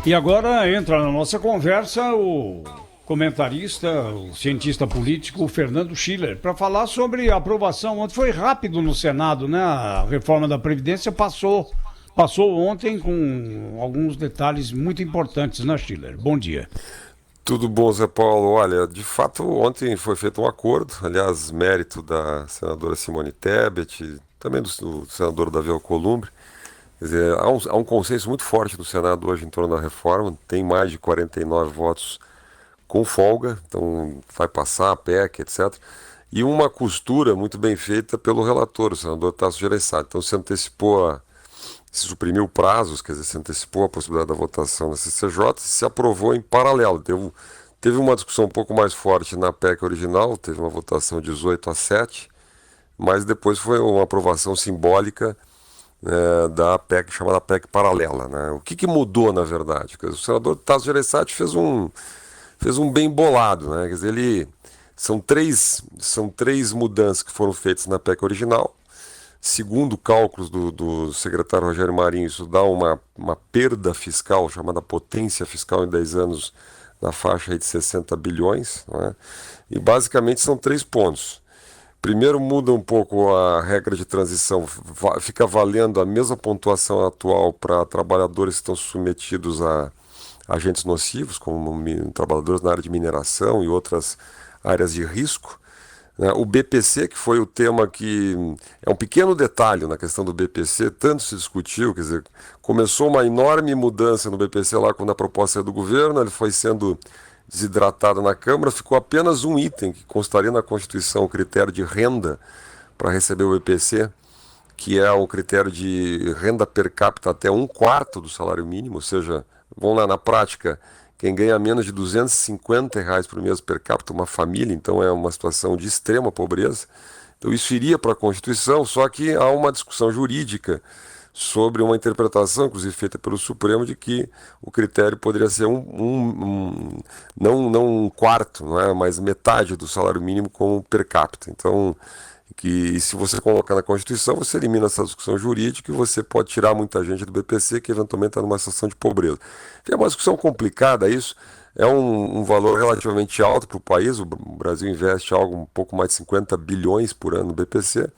E agora entra na nossa conversa o comentarista, o cientista político o Fernando Schiller, para falar sobre a aprovação. Ontem foi rápido no Senado, né? A reforma da Previdência passou ontem com alguns detalhes muito importantes, né, Schiller? Bom dia. Tudo bom, Zé Paulo? Olha, de fato, ontem foi feito um acordo, aliás, mérito da senadora Simone Tebet, também do senador Davi Alcolumbre. Quer dizer, há um consenso muito forte do Senado hoje em torno da reforma, tem mais de 49 votos com folga, então vai passar a PEC, etc. E uma costura muito bem feita pelo relator, o senador Tasso Gereissati. Então se suprimiu prazos, quer dizer, se antecipou a possibilidade da votação na CCJ, se aprovou em paralelo. Teve uma discussão um pouco mais forte na PEC original, teve uma votação 18-7, mas depois foi uma aprovação simbólica da PEC, chamada PEC paralela, né? O que mudou, na verdade? O senador Tasso Gereissati fez um bem bolado, né? Quer dizer, são três mudanças que foram feitas na PEC original. Segundo cálculos do secretário Rogério Marinho, isso dá uma perda fiscal, chamada potência fiscal em 10 anos, na faixa aí de 60 bilhões. Né? E basicamente são 3 pontos. Primeiro, muda um pouco a regra de transição, fica valendo a mesma pontuação atual para trabalhadores que estão submetidos a agentes nocivos, como trabalhadores na área de mineração e outras áreas de risco. Né? O BPC, que foi o tema que é um pequeno detalhe na questão do BPC, tanto se discutiu, quer dizer, começou uma enorme mudança no BPC lá quando a proposta saiu do governo, ele foi sendo desidratado na Câmara, ficou apenas um item que constaria na Constituição, o critério de renda para receber o BPC, que é o critério de renda per capita até 1/4 do salário mínimo, ou seja, vamos lá, na prática, quem ganha menos de R$ 250 por mês per capita, uma família, então é uma situação de extrema pobreza. Então isso iria para a Constituição, só que há uma discussão jurídica sobre uma interpretação, inclusive feita pelo Supremo, de que o critério poderia ser não 1/4, não é, mas metade do salário mínimo como per capita. Então, que se você colocar na Constituição, você elimina essa discussão jurídica e você pode tirar muita gente do BPC que eventualmente está numa situação de pobreza. É uma discussão complicada isso, é um valor relativamente alto para o país, o Brasil investe algo um pouco mais de 50 bilhões por ano no BPC,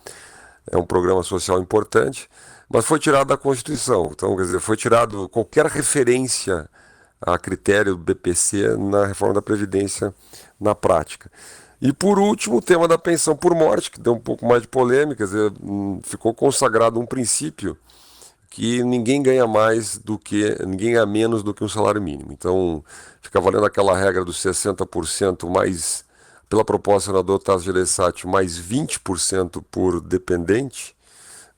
é um programa social importante, mas foi tirado da Constituição, então quer dizer, foi tirado qualquer referência a critério do BPC na reforma da Previdência na prática. E por último, o tema da pensão por morte, que deu um pouco mais de polêmica, quer dizer, ficou consagrado um princípio que ninguém ganha menos do que um salário mínimo. Então, fica valendo aquela regra dos 60% mais, pela proposta do senador Tasso Gereissati, mais 20% por dependente,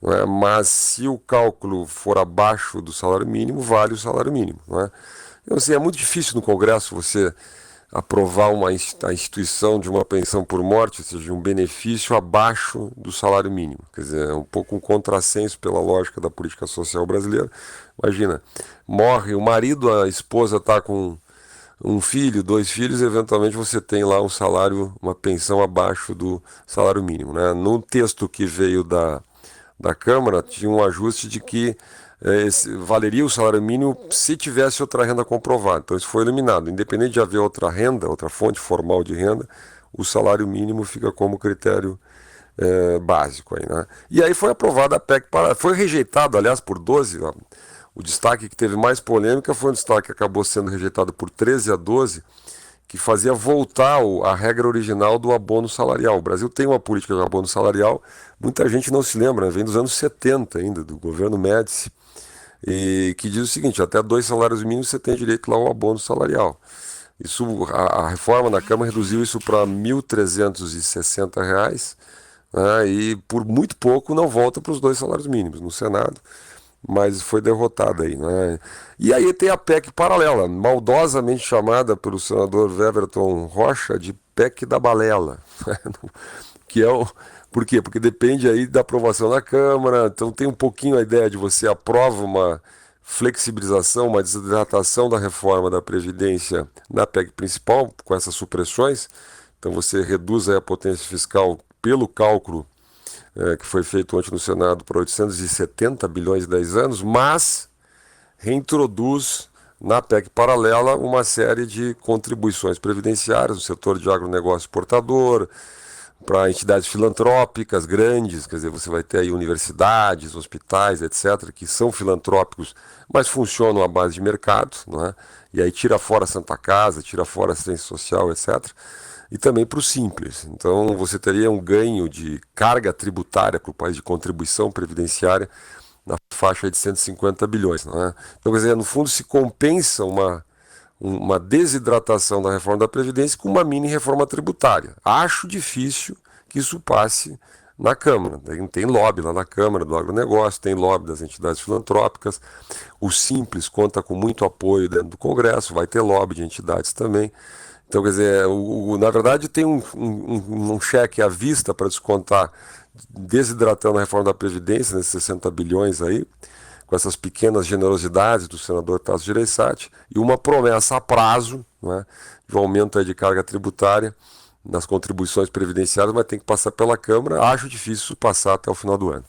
não é? Mas se o cálculo for abaixo do salário mínimo, vale o salário mínimo. Não é? Então, assim, é muito difícil no Congresso você aprovar a instituição de uma pensão por morte, ou seja, um benefício abaixo do salário mínimo. Quer dizer, é um pouco um contrassenso pela lógica da política social brasileira. Imagina, morre o marido, a esposa está com um filho, 2 filhos, e eventualmente você tem lá um salário, uma pensão abaixo do salário mínimo. Né? No texto que veio da Câmara, tinha um ajuste de que valeria o salário mínimo se tivesse outra renda comprovada. Então isso foi eliminado. Independente de haver outra renda, outra fonte formal de renda, o salário mínimo fica como critério básico. Aí, né? E aí foi aprovada a PEC, foi rejeitado, aliás, por 12. Ó, o destaque que teve mais polêmica foi um destaque que acabou sendo rejeitado por 13-12, que fazia voltar a regra original do abono salarial. O Brasil tem uma política de abono salarial, muita gente não se lembra, né? Vem dos anos 70 ainda, do governo Médici, e que diz o seguinte: até 2 salários mínimos você tem direito lá ao abono salarial. Isso, a reforma na Câmara reduziu isso para R$ 1.360, né, e por muito pouco não volta para os 2 salários mínimos no Senado, mas foi derrotada aí. Né? E aí tem a PEC paralela, maldosamente chamada pelo senador Weverton Rocha de PEC da balela, que é o... Por quê? Porque depende aí da aprovação na Câmara, então tem um pouquinho a ideia de você aprova uma flexibilização, uma desidratação da reforma da Previdência na PEC principal, com essas supressões, então você reduz aí a potência fiscal pelo cálculo que foi feito ontem no Senado para 870 bilhões em 10 anos, mas reintroduz na PEC paralela, uma série de contribuições previdenciárias no setor de agronegócio exportador, para entidades filantrópicas grandes, quer dizer, você vai ter aí universidades, hospitais, etc., que são filantrópicos, mas funcionam à base de mercado, não é? E aí tira fora a Santa Casa, tira fora a assistência social, etc., e também para o simples. Então você teria um ganho de carga tributária para o país, de contribuição previdenciária, na faixa de 150 bilhões. Não é? Então, quer dizer, no fundo se compensa uma desidratação da reforma da Previdência com uma mini reforma tributária. Acho difícil que isso passe na Câmara. Tem lobby lá na Câmara do agronegócio, tem lobby das entidades filantrópicas. O Simples conta com muito apoio dentro do Congresso, vai ter lobby de entidades também. Então, quer dizer, na verdade tem um cheque à vista para descontar, desidratando a reforma da Previdência, nesses 60 bilhões aí, com essas pequenas generosidades do senador Tasso Gereissati, e uma promessa a prazo, né, de um aumento aí de carga tributária nas contribuições previdenciárias, mas tem que passar pela Câmara. Acho difícil passar até o final do ano.